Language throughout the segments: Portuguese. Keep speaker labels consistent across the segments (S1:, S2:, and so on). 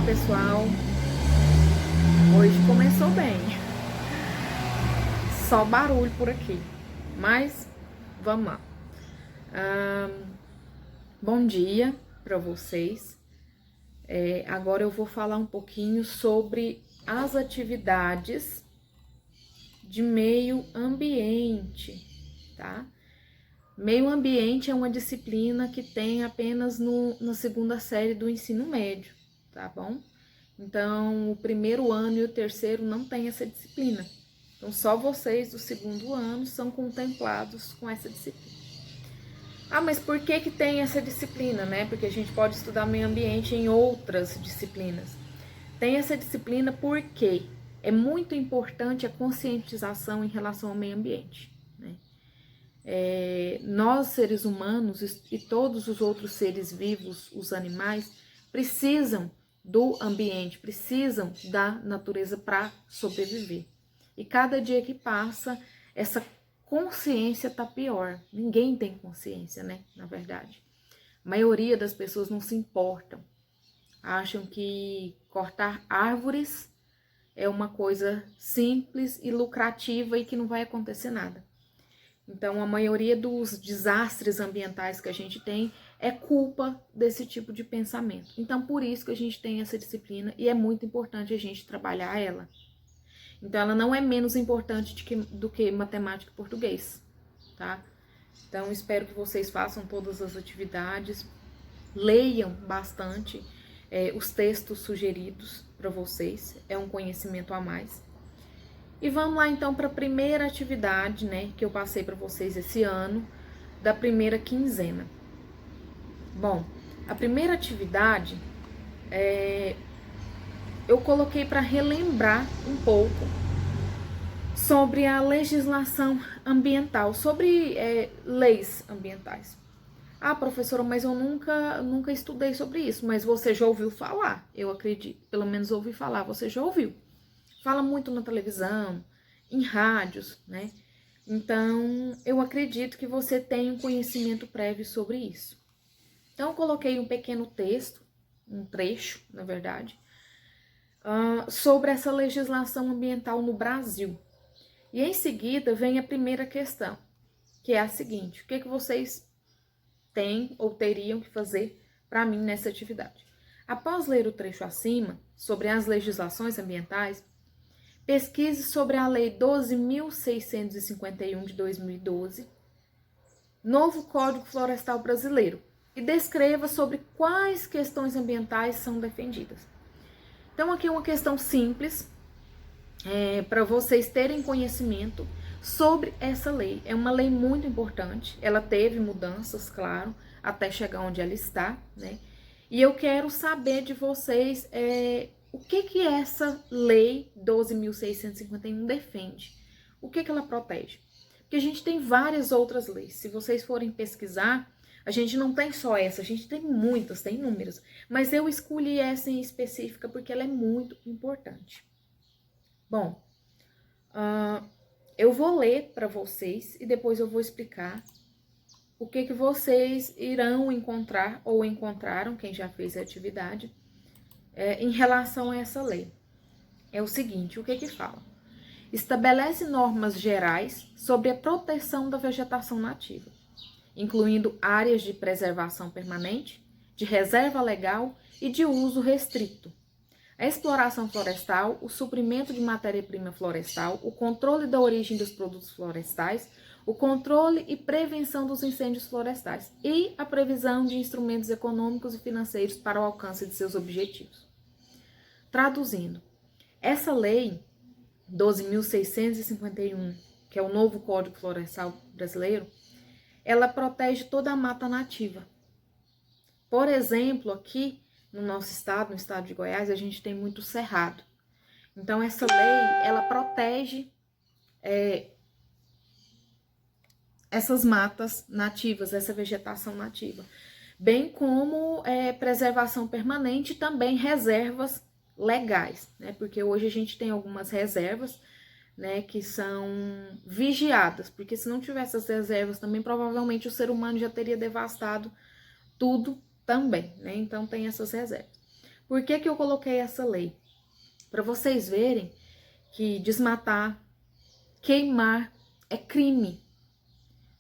S1: pessoal, hoje começou bem, só barulho por aqui, mas vamos lá. Bom dia para vocês. Agora eu vou falar um pouquinho sobre as atividades de meio ambiente, tá? Meio ambiente é uma disciplina que tem apenas na segunda série do ensino médio, tá bom? Então, o primeiro ano e o terceiro não tem essa disciplina. Então, só vocês do segundo ano são contemplados com essa disciplina. Ah, mas por que tem essa disciplina, né? Porque a gente pode estudar meio ambiente em outras disciplinas. Tem essa disciplina porque é muito importante a conscientização em relação ao meio ambiente, né? Nós, seres humanos e todos os outros seres vivos, os animais, precisam do ambiente, precisam da natureza para sobreviver. E cada dia que passa, essa consciência tá pior. Ninguém tem consciência, né? Na verdade. A maioria das pessoas não se importam. Acham que cortar árvores é uma coisa simples e lucrativa e que não vai acontecer nada. Então, a maioria dos desastres ambientais que a gente tem é culpa desse tipo de pensamento. Então, por isso que a gente tem essa disciplina e é muito importante a gente trabalhar ela. Então, ela não é menos importante do que matemática e português, tá? Então, espero que vocês façam todas as atividades, leiam bastante os textos sugeridos para vocês, é um conhecimento a mais. E vamos lá então para a primeira atividade, né, que eu passei para vocês esse ano, da primeira quinzena. Bom, a primeira atividade eu coloquei para relembrar um pouco sobre a legislação ambiental, sobre leis ambientais. Ah, professora, mas eu nunca estudei sobre isso, mas você já ouviu falar, eu acredito, pelo menos ouvi falar, você já ouviu. Fala muito na televisão, em rádios, né? Então, eu acredito que você tem um conhecimento prévio sobre isso. Então, eu coloquei um pequeno texto, um trecho, na verdade, sobre essa legislação ambiental no Brasil. E em seguida vem a primeira questão, que é a seguinte: o que vocês têm ou teriam que fazer para mim nessa atividade? Após ler o trecho acima, sobre as legislações ambientais, pesquise sobre a Lei 12.651 de 2012, novo Código Florestal Brasileiro, e descreva sobre quais questões ambientais são defendidas. Então, aqui é uma questão simples, para vocês terem conhecimento sobre essa lei. É uma lei muito importante, ela teve mudanças, claro, até chegar onde ela está, né? E eu quero saber de vocês o que essa lei 12.651 defende. O que ela protege? Porque a gente tem várias outras leis. Se vocês forem pesquisar, a gente não tem só essa, a gente tem muitas, tem inúmeras. Mas eu escolhi essa em específica porque ela é muito importante. Bom, eu vou ler para vocês e depois eu vou explicar o que vocês irão encontrar ou encontraram, quem já fez a atividade, em relação a essa lei. É o seguinte, o que fala? Estabelece normas gerais sobre a proteção da vegetação nativa, incluindo áreas de preservação permanente, de reserva legal e de uso restrito. A exploração florestal, o suprimento de matéria-prima florestal, o controle da origem dos produtos florestais, o controle e prevenção dos incêndios florestais e a previsão de instrumentos econômicos e financeiros para o alcance de seus objetivos. Traduzindo, essa lei 12.651, que é o novo Código Florestal Brasileiro, ela protege toda a mata nativa. Por exemplo, aqui no nosso estado, no estado de Goiás, a gente tem muito cerrado. Então, essa lei, ela protege essas matas nativas, essa vegetação nativa, bem como preservação permanente e também reservas legais, né? Porque hoje a gente tem algumas reservas, né, que são vigiadas, porque se não tivesse essas reservas também, provavelmente o ser humano já teria devastado tudo também, né? Então tem essas reservas. Por que eu coloquei essa lei? Para vocês verem que desmatar, queimar é crime.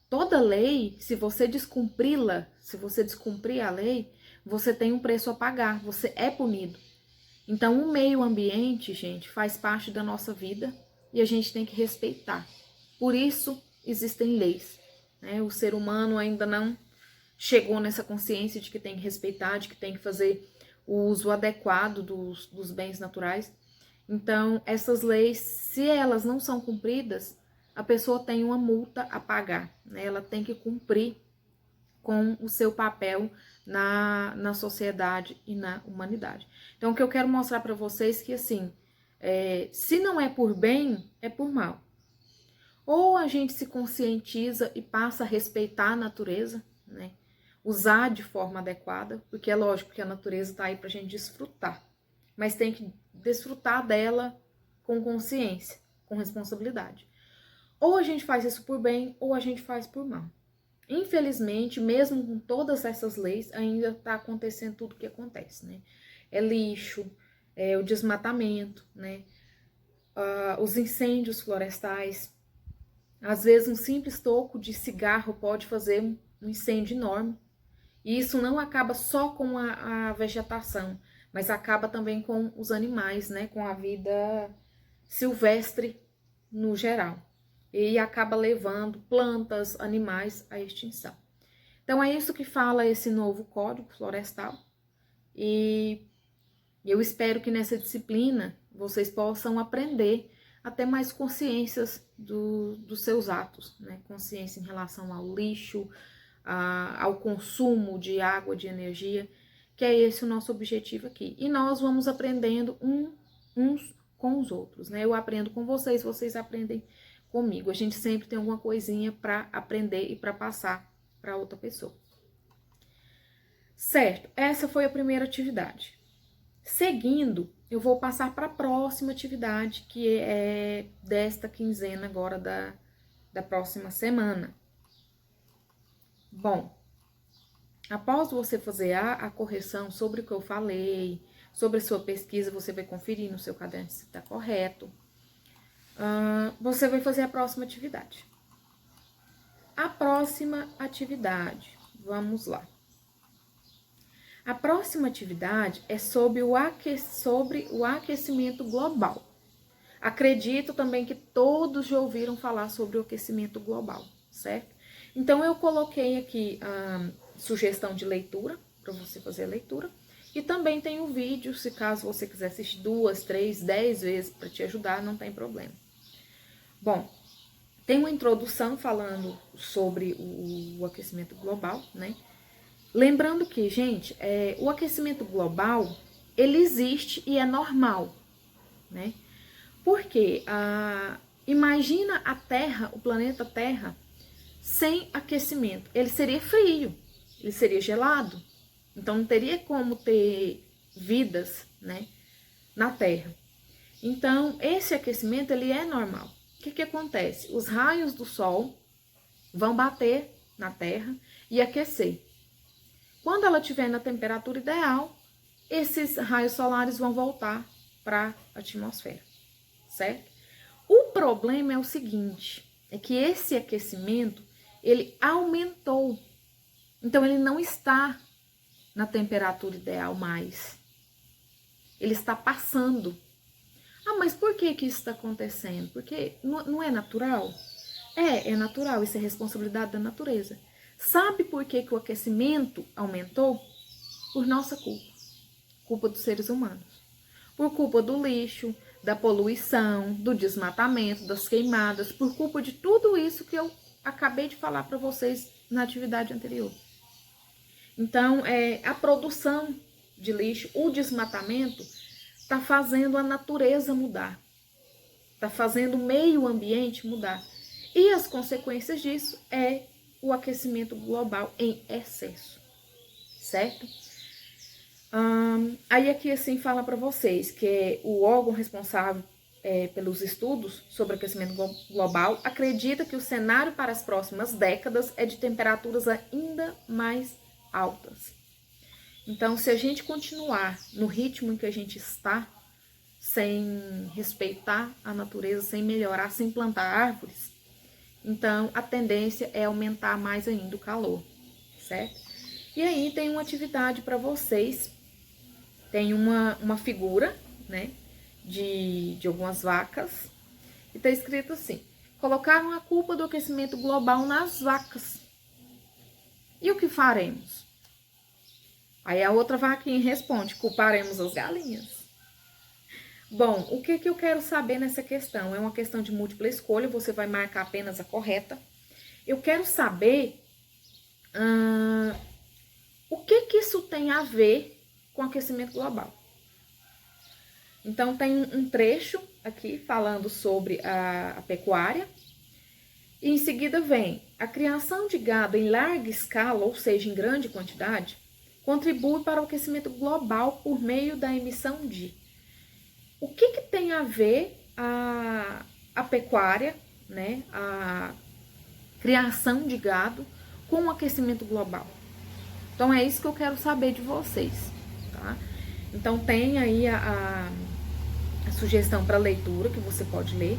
S1: Toda lei, se você descumpri-la, se você descumprir a lei, você tem um preço a pagar, você é punido. Então, o meio ambiente, gente, faz parte da nossa vida e a gente tem que respeitar. Por isso, existem leis, né? O ser humano ainda não chegou nessa consciência de que tem que respeitar, de que tem que fazer o uso adequado dos bens naturais. Então, essas leis, se elas não são cumpridas, a pessoa tem uma multa a pagar, né? Ela tem que cumprir com o seu papel na sociedade e na humanidade. Então, o que eu quero mostrar para vocês é que, assim, se não é por bem, é por mal. Ou a gente se conscientiza e passa a respeitar a natureza, né? Usar de forma adequada, porque é lógico que a natureza está aí para a gente desfrutar, mas tem que desfrutar dela com consciência, com responsabilidade. Ou a gente faz isso por bem, ou a gente faz por mal. Infelizmente, mesmo com todas essas leis, ainda está acontecendo tudo o que acontece, né? É lixo, é o desmatamento, né? Os incêndios florestais. Às vezes, um simples toco de cigarro pode fazer um incêndio enorme. E isso não acaba só com a vegetação, mas acaba também com os animais, né? Com a vida silvestre no geral. E acaba levando plantas, animais à extinção. Então, é isso que fala esse novo Código Florestal. E eu espero que nessa disciplina vocês possam aprender a ter mais consciências dos seus atos, né? Consciência em relação ao lixo, ao consumo de água, de energia, que é esse o nosso objetivo aqui. E nós vamos aprendendo uns com os outros, né? Eu aprendo com vocês, vocês aprendem comigo. A gente sempre tem alguma coisinha para aprender e para passar para outra pessoa. Certo, essa foi a primeira atividade. Seguindo, eu vou passar para a próxima atividade, que é desta quinzena agora da próxima semana. Bom, após você fazer a correção sobre o que eu falei, sobre a sua pesquisa, você vai conferir no seu caderno se está correto. Você vai fazer a próxima atividade. A próxima atividade, vamos lá. A próxima atividade é sobre o aquecimento global. Acredito também que todos já ouviram falar sobre o aquecimento global, certo? Então, eu coloquei aqui a sugestão de leitura, para você fazer a leitura. E também tem o vídeo, se caso você quiser assistir 2, 3, 10 vezes para te ajudar, não tem problema. Bom, tem uma introdução falando sobre o aquecimento global, né? Lembrando que, gente, o aquecimento global, ele existe e é normal, né? Porque, imagina a Terra, o planeta Terra, sem aquecimento. Ele seria frio, ele seria gelado. Então, não teria como ter vidas, né, na Terra. Então, esse aquecimento, ele é normal. O que acontece? Os raios do Sol vão bater na Terra e aquecer. Quando ela estiver na temperatura ideal, esses raios solares vão voltar para a atmosfera, certo? O problema é o seguinte, é que esse aquecimento, ele aumentou. Então, ele não está na temperatura ideal mais. Ele está passando. Mas por que isso está acontecendo? Porque não é natural? É natural, isso é responsabilidade da natureza. Sabe por que o aquecimento aumentou? Por nossa culpa. Culpa dos seres humanos. Por culpa do lixo, da poluição, do desmatamento, das queimadas, por culpa de tudo isso que eu acabei de falar para vocês na atividade anterior. Então, a produção de lixo, o desmatamento, está fazendo a natureza mudar. Está fazendo o meio ambiente mudar. E as consequências disso é o aquecimento global em excesso, certo? Aí aqui assim fala para vocês que o órgão responsável pelos estudos sobre aquecimento global acredita que o cenário para as próximas décadas é de temperaturas ainda mais altas. Então, se a gente continuar no ritmo em que a gente está, sem respeitar a natureza, sem melhorar, sem plantar árvores, então a tendência é aumentar mais ainda o calor, certo? E aí tem uma atividade para vocês, tem uma figura, né, de algumas vacas, e tá escrito assim: colocaram a culpa do aquecimento global nas vacas. E o que faremos? Aí a outra vaquinha responde: culparemos as galinhas. Bom, o que eu quero saber nessa questão? É uma questão de múltipla escolha, você vai marcar apenas a correta. Eu quero saber o que isso tem a ver com aquecimento global. Então, tem um trecho aqui falando sobre a pecuária. E em seguida vem: a criação de gado em larga escala, ou seja, em grande quantidade, contribui para o aquecimento global por meio da emissão de... O que tem a ver a pecuária, né, a criação de gado com o aquecimento global? Então, é isso que eu quero saber de vocês, tá? Então, tem aí a sugestão para leitura que você pode ler.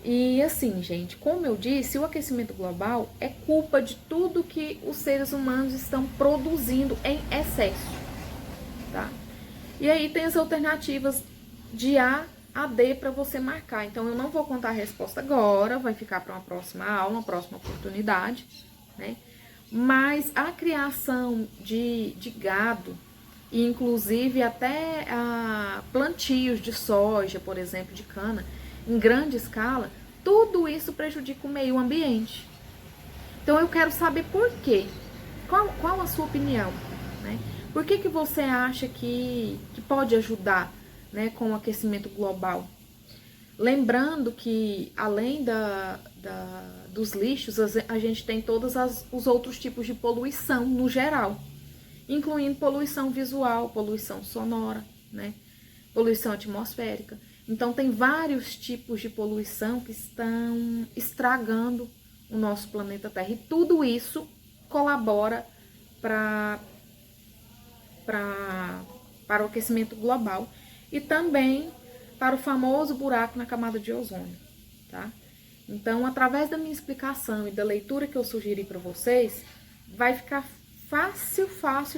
S1: E assim, gente, como eu disse, o aquecimento global é culpa de tudo que os seres humanos estão produzindo em excesso, tá? E aí tem as alternativas de A a D para você marcar. Então, eu não vou contar a resposta agora, vai ficar para uma próxima aula, uma próxima oportunidade, né? Mas a criação de gado, e inclusive até plantios de soja, por exemplo, de cana, em grande escala, tudo isso prejudica o meio ambiente. Então eu quero saber por quê. Qual a sua opinião, né? Por que você acha que pode ajudar, né, com o aquecimento global? Lembrando que além dos lixos, a gente tem todos os outros tipos de poluição no geral, incluindo poluição visual, poluição sonora, né? Poluição atmosférica. Então, tem vários tipos de poluição que estão estragando o nosso planeta Terra. E tudo isso colabora para o aquecimento global e também para o famoso buraco na camada de ozônio, tá? Então, através da minha explicação e da leitura que eu sugeri para vocês, vai ficar fácil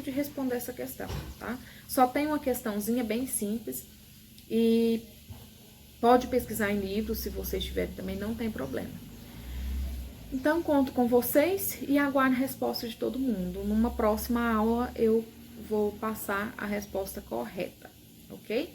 S1: de responder essa questão, tá? Só tem uma questãozinha bem simples e pode pesquisar em livros, se vocês tiverem também, não tem problema. Então, conto com vocês e aguardo a resposta de todo mundo. Numa próxima aula, eu vou passar a resposta correta, ok?